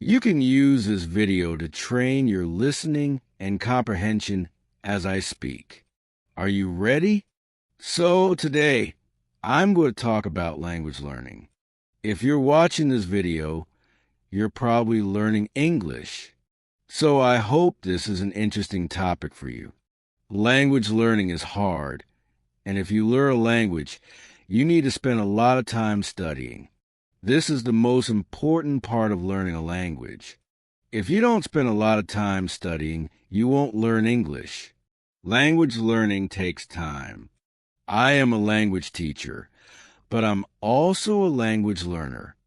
You can use this video to train your listening and comprehension as I speak. Are you ready? So today, I'm going to talk about language learning. If you're watching this video, you're probably learning English. So I hope this is an interesting topic for you. Language learning is hard, and if you learn a language, you need to spend a lot of time studying. This is the most important part of learning a language. If you don't spend a lot of time studying, you won't learn English. Language learning takes time. I am a language teacher, but I'm also a language learner.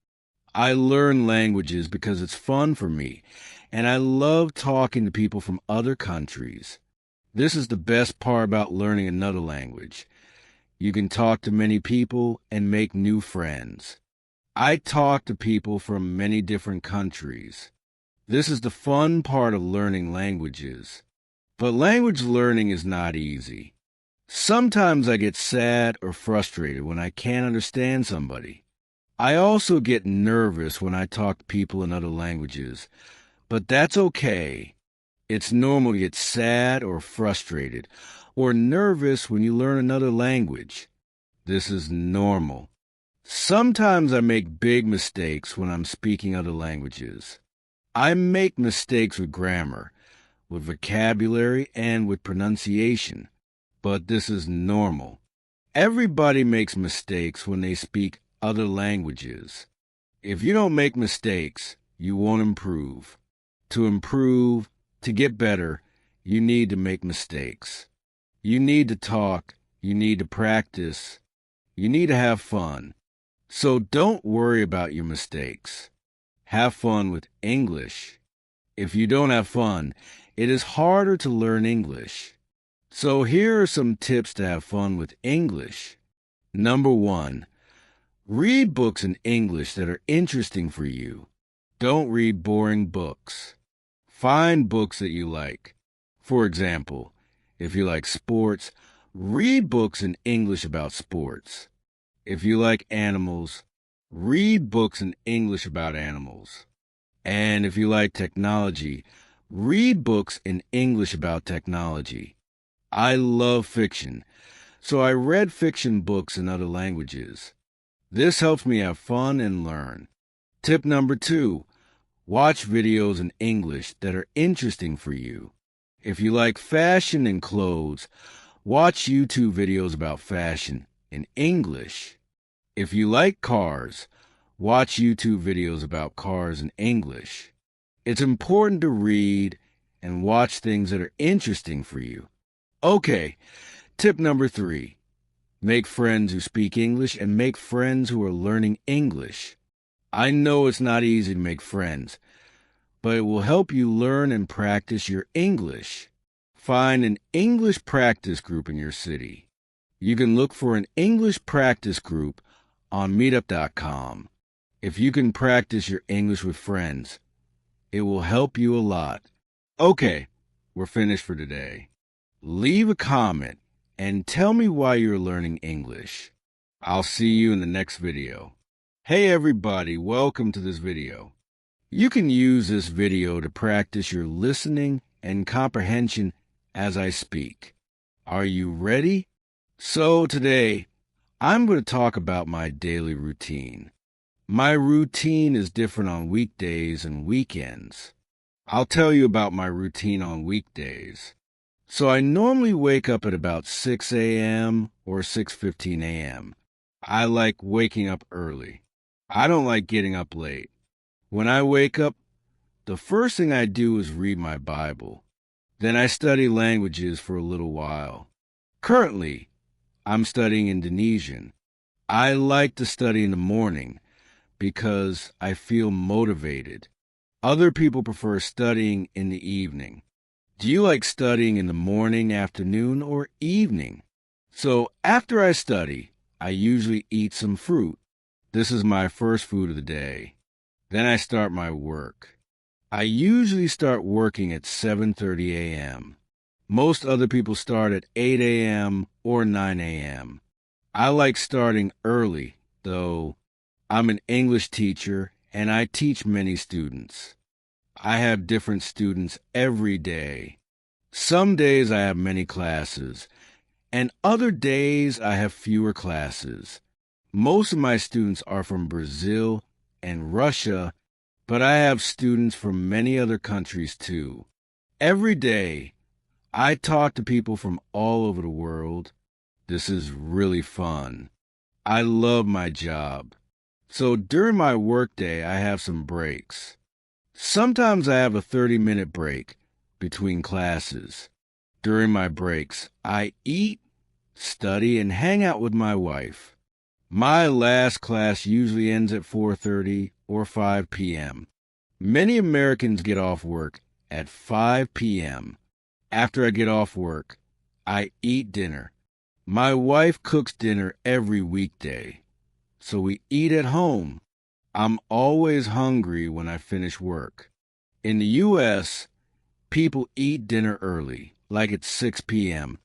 I learn languages because it's fun for me, and I love talking to people from other countries. This is the best part about learning another language. You can talk to many people and make new friends. I talk to people from many different countries. This is the fun part of learning languages. But language learning is not easy. Sometimes I get sad or frustrated when I can't understand somebody. I also get nervous when I talk to people in other languages, but that's okay. It's normal to get sad or frustrated or nervous when you learn another language. This is normal. Sometimes I make big mistakes when I'm speaking other languages. I make mistakes with grammar, with vocabulary, and with pronunciation, but this is normal. Everybody makes mistakes when they speak other languages. If you don't make mistakes, you won't improve. To improve, to get better, you need to make mistakes. You need to talk, you need to practice, you need to have fun. So don't worry about your mistakes. Have fun with English. If you don't have fun, it is harder to learn English. So here are some tips to have fun with English. Number 1, read books in English that are interesting for you. Don't read boring books. Find books that you like. For example, if you like sports, read books in English about sports. If you like animals, read books in English about animals. And if you like technology, read books in English about technology. I love fiction, so I read fiction books in other languages. This helps me have fun and learn. Tip number 2, watch videos in English that are interesting for you. If you like fashion and clothes, watch YouTube videos about fashion in English. If you like cars, watch YouTube videos about cars in English. It's important to read and watch things that are interesting for you. Okay, tip number 3, make friends who speak English and make friends who are learning English. I know it's not easy to make friends, but it will help you learn and practice your English. Find an English practice group in your city. You can look for an English practice group on meetup.com. If you can practice your English with friends, it will help you a lot. Okay, we're finished for today. Leave a comment and tell me why you're learning English. I'll see you in the next video. Hey everybody, welcome to this video. You can use this video to practice your listening and comprehension as I speak. Are you ready? So today, I'm going to talk about my daily routine. My routine is different on weekdays and weekends. I'll tell you about my routine on weekdays. So I normally wake up at about 6 a.m. or 6:15 a.m. I like waking up early. I don't like getting up late. When I wake up, the first thing I do is read my Bible. Then I study languages for a little while. Currently, I'm studying Indonesian. I like to study in the morning because I feel motivated. Other people prefer studying in the evening. Do you like studying in the morning, afternoon, or evening? So after I study, I usually eat some fruit. This is my first food of the day. Then I start my work. I usually start working at 7:30 a.m. Most other people start at 8 a.m. or 9 a.m. I like starting early, though. I'm an English teacher, and I teach many students. I have different students every day. Some days I have many classes, and other days I have fewer classes. Most of my students are from Brazil and Russia, but I have students from many other countries too. Every day, I talk to people from all over the world. This is really fun. I love my job. So during my workday, I have some breaks. Sometimes I have a 30-minute break between classes. During my breaks, I eat, study, and hang out with my wife. My last class usually ends at 4:30 or 5 p.m. Many Americans get off work at 5 p.m. After I get off work, I eat dinner. My wife cooks dinner every weekday, so we eat at home. I'm always hungry when I finish work. In the U.S., people eat dinner early, like at 6 p.m.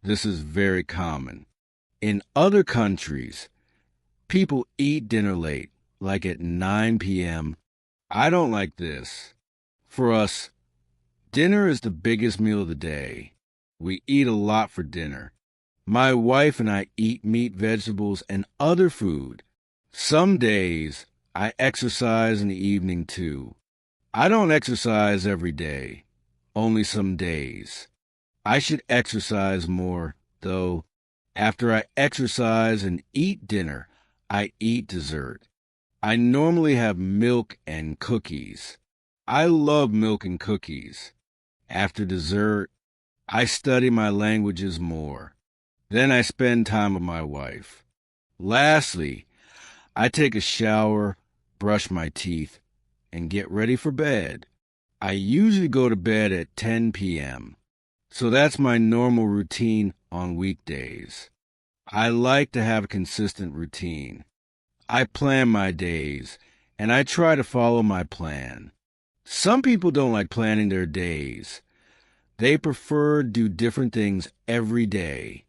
This is very common. In other countries, people eat dinner late, like at 9 p.m. I don't like this. For us, dinner is the biggest meal of the day. We eat a lot for dinner. My wife and I eat meat, vegetables, and other food. Some days, I exercise in the evening too. I don't exercise every day, only some days. I should exercise more, though. After I exercise and eat dinner, I eat dessert. I normally have milk and cookies. I love milk and cookies. After dessert, I study my languages more. Then I spend time with my wife. Lastly, I take a shower, brush my teeth, and get ready for bed. I usually go to bed at 10 p.m., so that's my normal routine on weekdays. I like to have a consistent routine. I plan my days, and I try to follow my plan. Some people don't like planning their days. They prefer to do different things every day.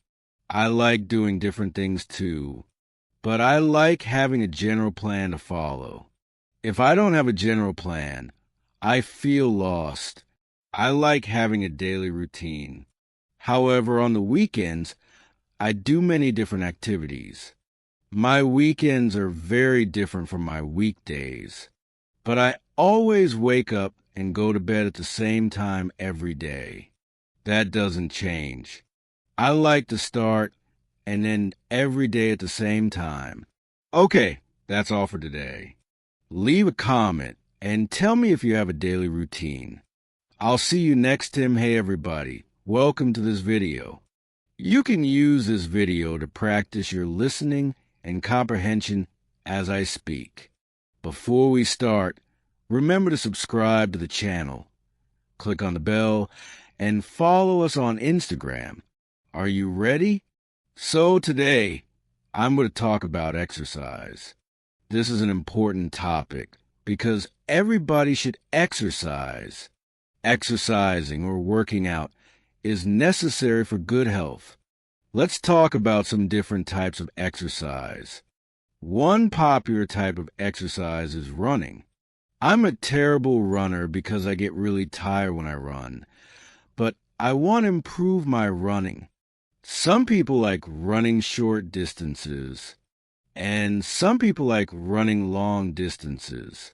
I like doing different things too, but I like having a general plan to follow. If I don't have a general plan, I feel lost. I like having a daily routine. However, on the weekends, I do many different activities. My weekends are very different from my weekdays, but I always wake up and go to bed at the same time every day. That doesn't change. I like to start and end every day at the same time. Okay, that's all for today. Leave a comment and tell me if you have a daily routine. I'll see you next time. Hey everybody, welcome to this video. You can use this video to practice your listening and comprehension as I speak. Before we start, remember to subscribe to the channel, click on the bell, and follow us on Instagram. Are you ready? So today, I'm going to talk about exercise. This is an important topic because everybody should exercise. Exercising or working out is necessary for good health. Let's talk about some different types of exercise. One popular type of exercise is running. I'm a terrible runner because I get really tired when I run, but I want to improve my running. Some people like running short distances, and some people like running long distances.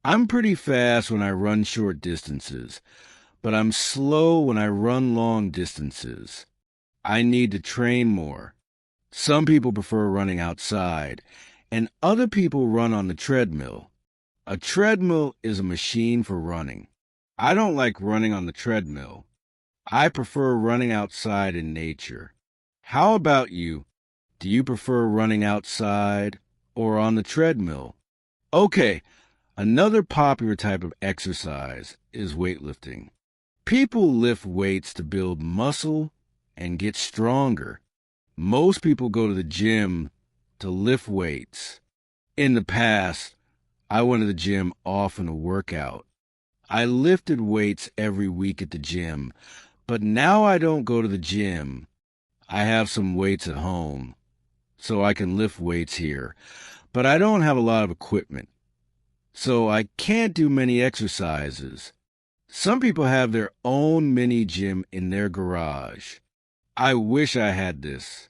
I'm pretty fast when I run short distances, but I'm slow when I run long distances. I need to train more. Some people prefer running outside, and other people run on the treadmill. A treadmill is a machine for running. I don't like running on the treadmill. I prefer running outside in nature. How about you? Do you prefer running outside or on the treadmill? Okay, another popular type of exercise is weightlifting. People lift weights to build muscle and get stronger. Most people go to the gym to lift weights. In the past, I went to the gym often to work out. I lifted weights every week at the gym, but now I don't go to the gym. I have some weights at home, so I can lift weights here, but I don't have a lot of equipment. so I can't do many exercises. Some people have their own mini gym in their garage. I wish I had this.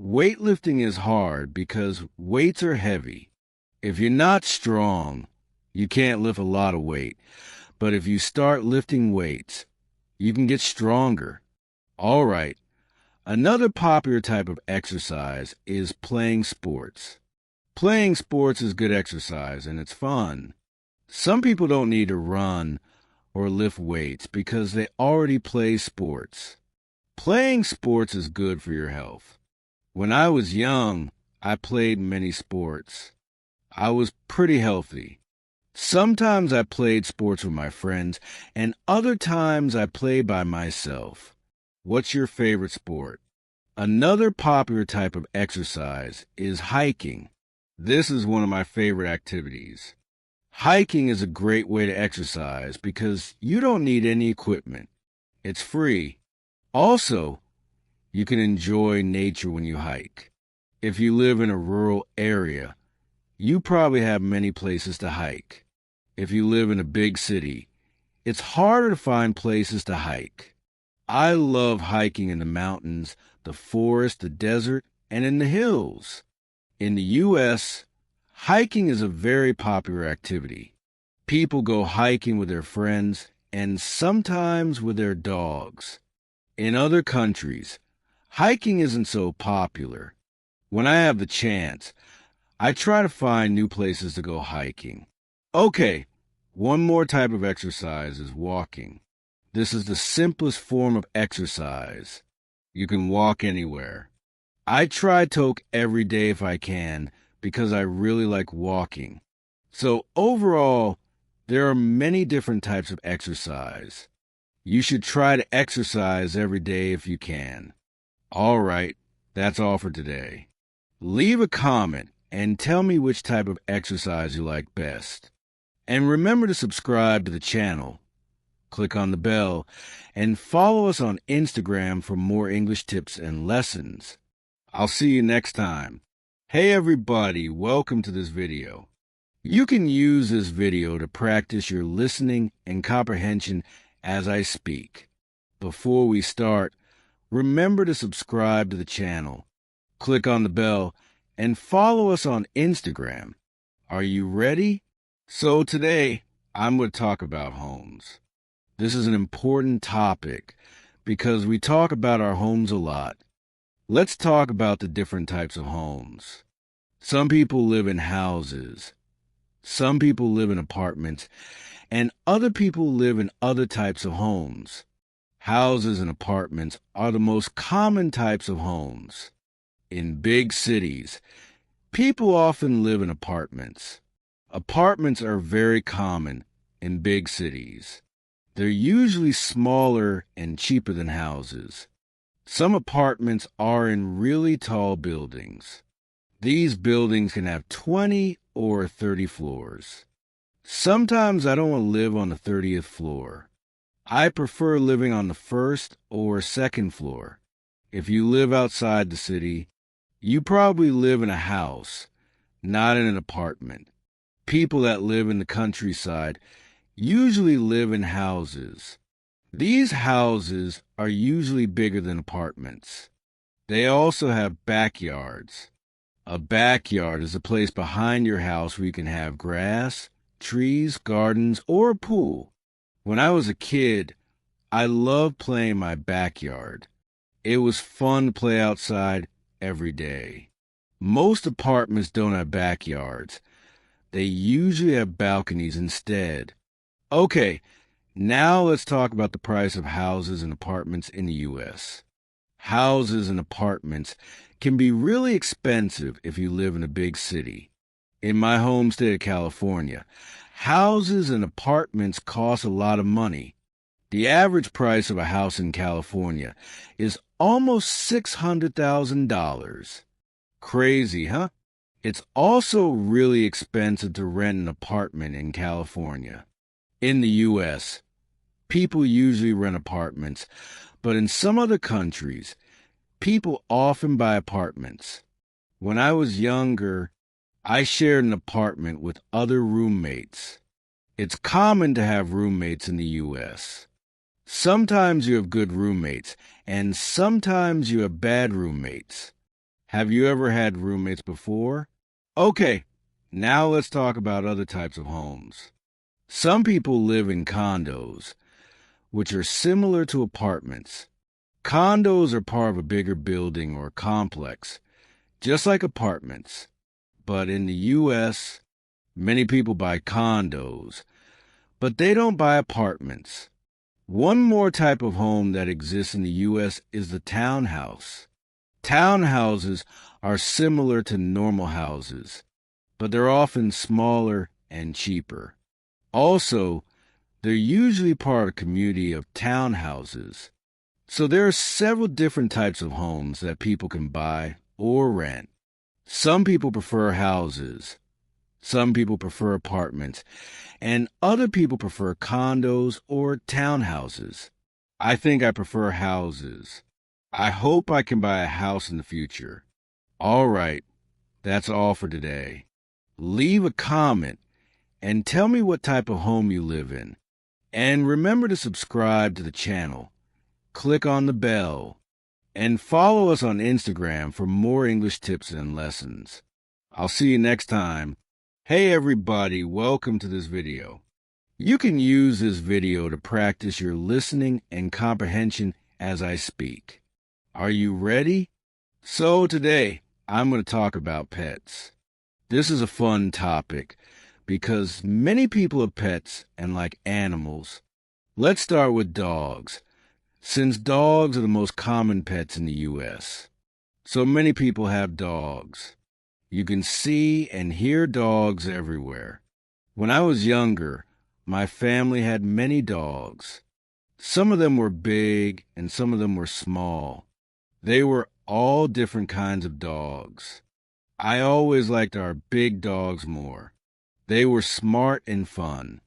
Weightlifting is hard because weights are heavy. If you're not strong, you can't lift a lot of weight. But if you start lifting weights, you can get stronger. All right. Another popular type of exercise is playing sports. Playing sports is good exercise and it's fun. Some people don't need to run or lift weights because they already play sports. Playing sports is good for your health. When I was young, I played many sports. I was pretty healthy. Sometimes I played sports with my friends, and other times I played by myself. What's your favorite sport? Another popular type of exercise is hiking. This is one of my favorite activities. Hiking is a great way to exercise because you don't need any equipment. It's free. Also, you can enjoy nature when you hike. If you live in a rural area, you probably have many places to hike. If you live in a big city, it's harder to find places to hike. I love hiking in the mountains, the forest, the desert, and in the hills. In the U.S., hiking is a very popular activity. People go hiking with their friends and sometimes with their dogs. In other countries, hiking isn't so popular. When I have the chance, I try to find new places to go hiking. Okay, one more type of exercise is walking. This is the simplest form of exercise. You can walk anywhere. I try to walk every day if I can because I really like walking. So overall, there are many different types of exercise. You should try to exercise every day if you can. All right, that's all for today. Leave a comment and tell me which type of exercise you like best. And remember to subscribe to the channel. Click on the bell and follow us on Instagram for more English tips and lessons. I'll see you next time. Hey everybody, welcome to this video. You can use this video to practice your listening and comprehension as I speak. Before we start, remember to subscribe to the channel. Click on the bell and follow us on Instagram. Are you ready? So today, I'm going to talk about homes. This is an important topic because we talk about our homes a lot. Let's talk about the different types of homes. Some people live in houses. Some people live in apartments. And other people live in other types of homes. Houses and apartments are the most common types of homes. In big cities, people often live in apartments. Apartments are very common in big cities. They're usually smaller and cheaper than houses. Some apartments are in really tall buildings. These buildings can have 20 or 30 floors. Sometimes I don't want to live on the 30th floor. I prefer living on the first or second floor. If you live outside the city, you probably live in a house, not in an apartment. People that live in the countryside usually live in houses. These houses are usually bigger than apartments. They also have backyards. A backyard is a place behind your house where you can have grass, trees, gardens, or a pool. When I was a kid, I loved playing in my backyard. It was fun to play outside every day. Most apartments don't have backyards. They usually have balconies instead. Okay, now let's talk about the price of houses and apartments in the U.S. Houses and apartments can be really expensive if you live in a big city. In my home state of California, houses and apartments cost a lot of money. The average price of a house in California is almost $600,000. Crazy, huh? It's also really expensive to rent an apartment in California. In the U.S., people usually rent apartments, but in some other countries, people often buy apartments. When I was younger, I shared an apartment with other roommates. It's common to have roommates in the U.S. Sometimes you have good roommates, and sometimes you have bad roommates. Have you ever had roommates before? Okay, now let's talk about other types of homes. Some people live in condos, which are similar to apartments. Condos are part of a bigger building or complex, just like apartments. But in the U.S., many people buy condos, but they don't buy apartments. One more type of home that exists in the U.S. is the townhouse. Townhouses are similar to normal houses, but they're often smaller and cheaper. Also, they're usually part of a community of townhouses. So there are several different types of homes that people can buy or rent. Some people prefer houses, some people prefer apartments, and other people prefer condos or townhouses. I think I prefer houses. I hope I can buy a house in the future. All right, that's all for today. Leave a comment and tell me what type of home you live in. And remember to subscribe to the channel. Click on the bell. And follow us on Instagram for more English tips and lessons. I'll see you next time. Hey everybody, welcome to this video. You can use this video to practice your listening and comprehension as I speak. Are you ready? So today, I'm going to talk about pets. This is a fun topic because many people have pets and like animals. Let's start with dogs, since dogs are the most common pets in the U.S. So many people have dogs. You can see and hear dogs everywhere. When I was younger, my family had many dogs. Some of them were big and some of them were small. They were all different kinds of dogs. I always liked our big dogs more. They were smart and fun.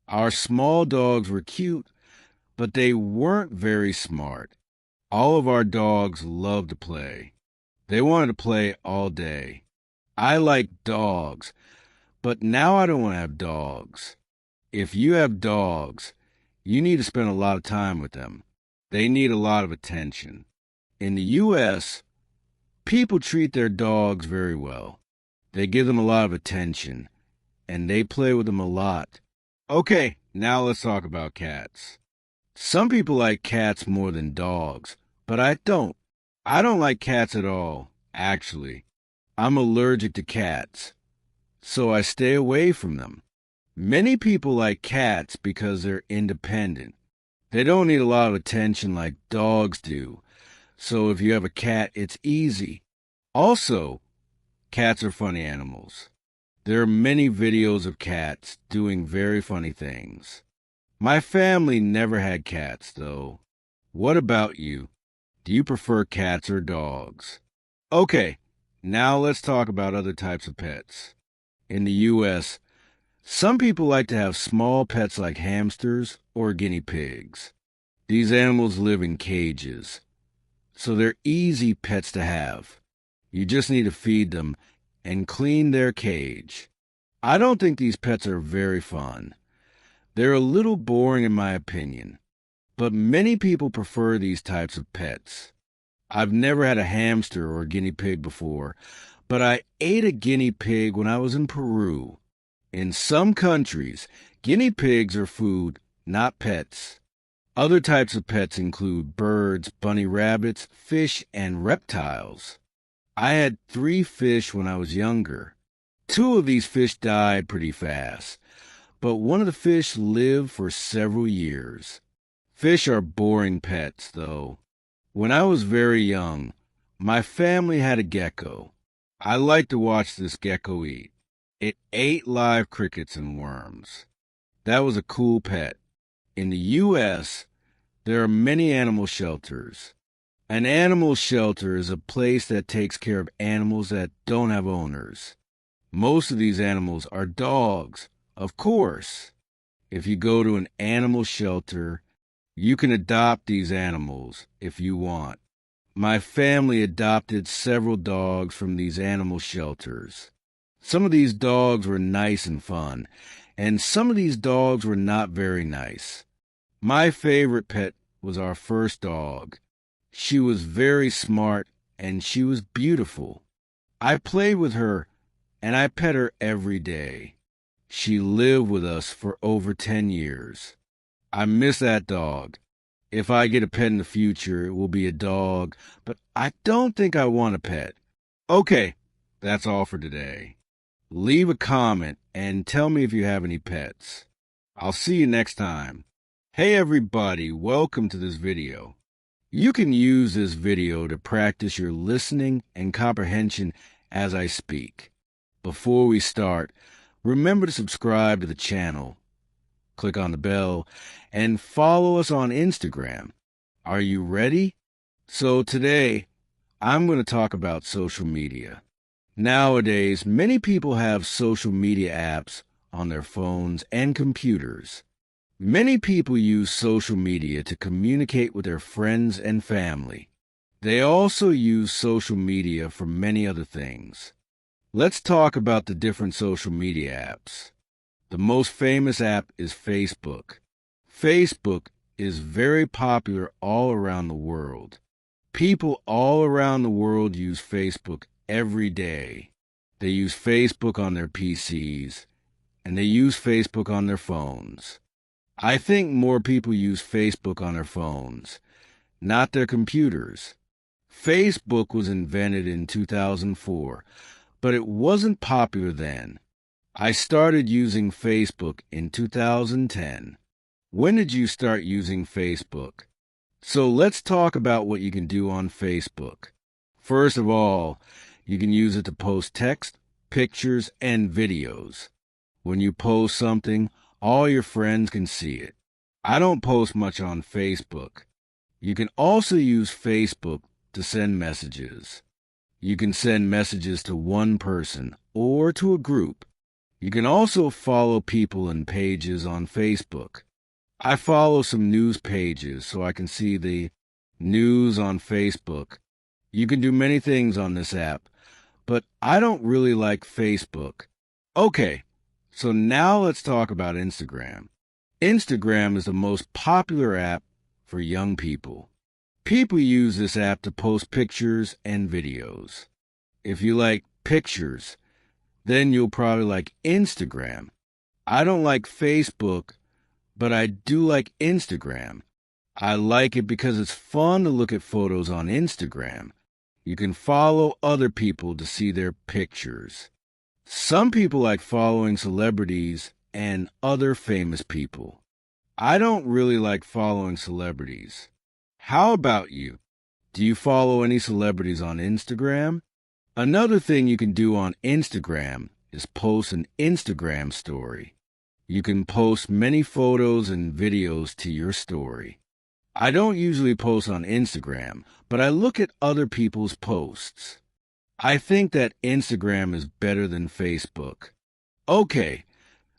Our small dogs were cute, but they weren't very smart. All of our dogs loved to play. They wanted to play all day. I like dogs, but now I don't want to have dogs. If you have dogs, you need to spend a lot of time with them. They need a lot of attention. In the U.S., people treat their dogs very well. They give them a lot of attention, and they play with them a lot. Okay, now let's talk about cats. Some people like cats more than dogs, but I don't. I don't like cats at all, actually. I'm allergic to cats, so I stay away from them. Many people like cats because they're independent. They don't need a lot of attention like dogs do, so if you have a cat, it's easy. Also, cats are funny animals. There are many videos of cats doing very funny things. My family never had cats, though. What about you? Do you prefer cats or dogs? Okay, now let's talk about other types of pets. In the U.S., some people like to have small pets like hamsters or guinea pigs. These animals live in cages, so they're easy pets to have. You just need to feed them and clean their cage. I don't think these pets are very fun. They're a little boring in my opinion, but many people prefer these types of pets. I've never had a hamster or a guinea pig before, but I ate a guinea pig when I was in Peru. In some countries, guinea pigs are food, not pets. Other types of pets include birds, bunny rabbits, fish, and reptiles. I had 3 fish when I was younger. 2 of these fish died pretty fast, but one of the fish lived for several years. Fish are boring pets, though. When I was very young, my family had a gecko. I liked to watch this gecko eat. It ate live crickets and worms. That was a cool pet. In the U.S., there are many animal shelters. An animal shelter is a place that takes care of animals that don't have owners. Most of these animals are dogs, of course. If you go to an animal shelter, you can adopt these animals if you want. My family adopted several dogs from these animal shelters. Some of these dogs were nice and fun, and some of these dogs were not very nice. My favorite pet was our first dog. She was very smart and she was beautiful. I played with her and I pet her every day. She lived with us for over 10 years. I miss that dog. If I get a pet in the future, it will be a dog, but I don't think I want a pet. Okay, that's all for today. Leave a comment and tell me if you have any pets. I'll see you next time. Hey everybody, welcome to this video. You can use this video to practice your listening and comprehension as I speak. Before we start, remember to subscribe to the channel, click on the bell, and follow us on Instagram. Are you ready? So today, I'm going to talk about social media. Nowadays, many people have social media apps on their phones and computers. Many people use social media to communicate with their friends and family. They also use social media for many other things. Let's talk about the different social media apps. The most famous app is Facebook. Facebook is very popular all around the world. People all around the world use Facebook every day. They use Facebook on their PCs, and they use Facebook on their phones. I think more people use Facebook on their phones, not their computers. Facebook was invented in 2004, but it wasn't popular then. I started using Facebook in 2010. When did you start using Facebook? So let's talk about what you can do on Facebook. First of all, you can use it to post text, pictures, and videos. When you post something, all your friends can see it. I don't post much on Facebook. You can also use Facebook to send messages. You can send messages to one person or to a group. You can also follow people and pages on Facebook. I follow some news pages so I can see the news on Facebook. You can do many things on this app, but I don't really like Facebook. Okay, so now let's talk about Instagram. Instagram is the most popular app for young people. People use this app to post pictures and videos. If you like pictures, then you'll probably like Instagram. I don't like Facebook, but I do like Instagram. I like it because it's fun to look at photos on Instagram. You can follow other people to see their pictures. Some people like following celebrities and other famous people. I don't really like following celebrities. How about you? Do you follow any celebrities on Instagram? Another thing you can do on Instagram is post an Instagram story. You can post many photos and videos to your story. I don't usually post on Instagram, but I look at other people's posts. I think that Instagram is better than Facebook. Okay,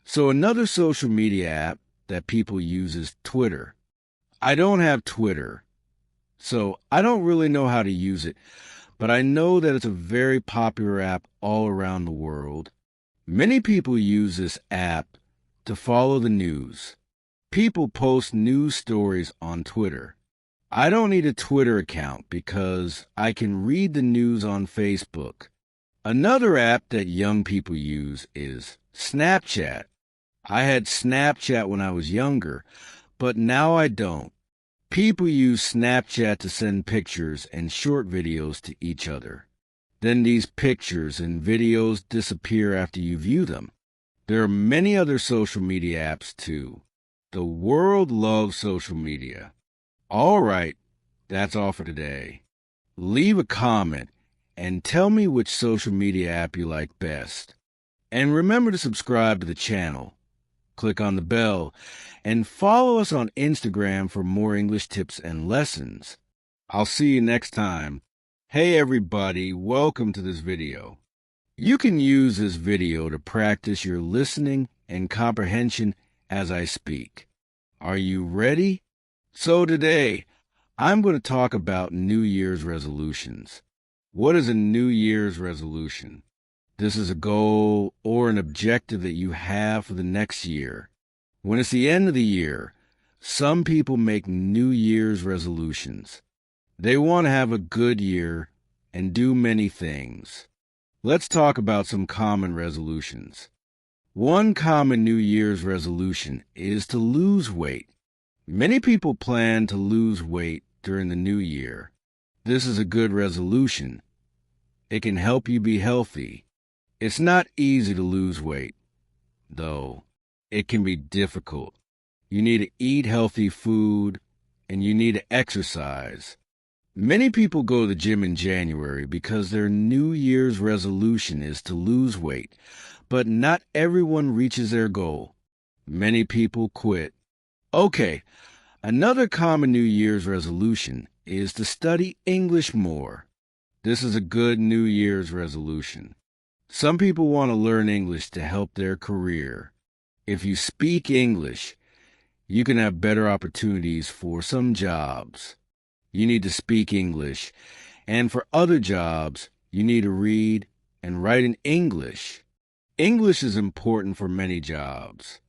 so another social media app that people use is Twitter. I don't have Twitter, so I don't really know how to use it, but I know that it's a very popular app all around the world. Many people use this app to follow the news. People post news stories on Twitter. I don't need a Twitter account because I can read the news on Facebook. Another app that young people use is Snapchat. I had Snapchat when I was younger, but now I don't. People use Snapchat to send pictures and short videos to each other. Then these pictures and videos disappear after you view them. There are many other social media apps too. The world loves social media. All right, that's all for today. Leave a comment and tell me which social media app you like best. And remember to subscribe to the channel. Click on the bell and follow us on Instagram for more English tips and lessons. I'll see you next time. Hey everybody, welcome to this video. You can use this video to practice your listening and comprehension as I speak. Are you ready? So today, I'm going to talk about New Year's resolutions. What is a New Year's resolution? This is a goal or an objective that you have for the next year. When it's the end of the year, some people make New Year's resolutions. They want to have a good year and do many things. Let's talk about some common resolutions. One common New Year's resolution is to lose weight. Many people plan to lose weight during the new year. This is a good resolution. It can help you be healthy. It's not easy to lose weight, though. It can be difficult. You need to eat healthy food, and you need to exercise. Many people go to the gym in January because their New Year's resolution is to lose weight, but not everyone reaches their goal. Many people quit. Okay, another common New Year's resolution is to study English more. This is a good New Year's resolution. Some people want to learn English to help their career. If you speak English, you can have better opportunities for some jobs. You need to speak English, and for other jobs, you need to read and write in English. English is important for many jobs.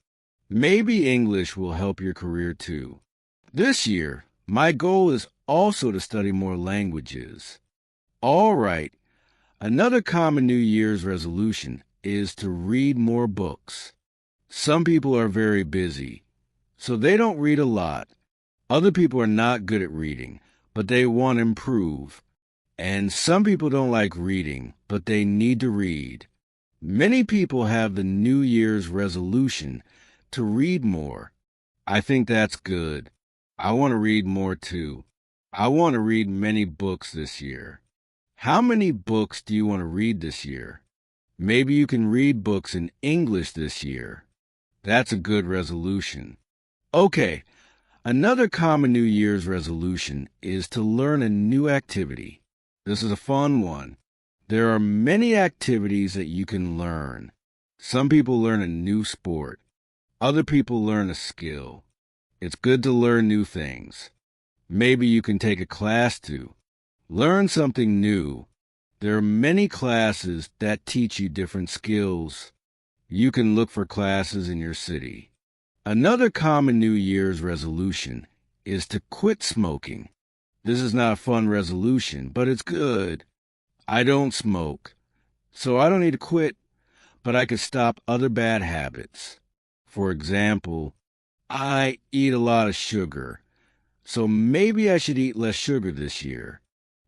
Maybe English will help your career too. This year, my goal is also to study more languages. All right, another common New Year's resolution is to read more books. Some people are very busy, so they don't read a lot. Other people are not good at reading, but they want to improve. And some people don't like reading, but they need to read. Many people have the New Year's resolution to read more. I think that's good. I want to read more too. I want to read many books this year. How many books do you want to read this year? Maybe you can read books in English this year. That's a good resolution. Okay, another common New Year's resolution is to learn a new activity. This is a fun one. There are many activities that you can learn. Some people learn a new sport. Other people learn a skill. It's good to learn new things. Maybe you can take a class too. Learn something new. There are many classes that teach you different skills. You can look for classes in your city. Another common New Year's resolution is to quit smoking. This is not a fun resolution, but it's good. I don't smoke, so I don't need to quit, but I could stop other bad habits. For example, I eat a lot of sugar, so maybe I should eat less sugar this year.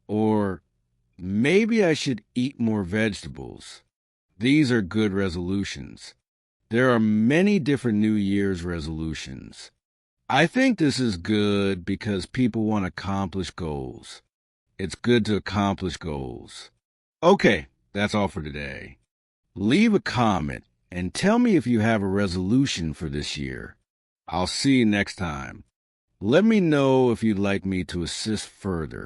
Or maybe I should eat more vegetables. These are good resolutions. There are many different New Year's resolutions. I think this is good because people want to accomplish goals. It's good to accomplish goals. Okay, that's all for today. Leave a comment and tell me if you have a resolution for this year. I'll see you next time. Let me know if you'd like me to assist further.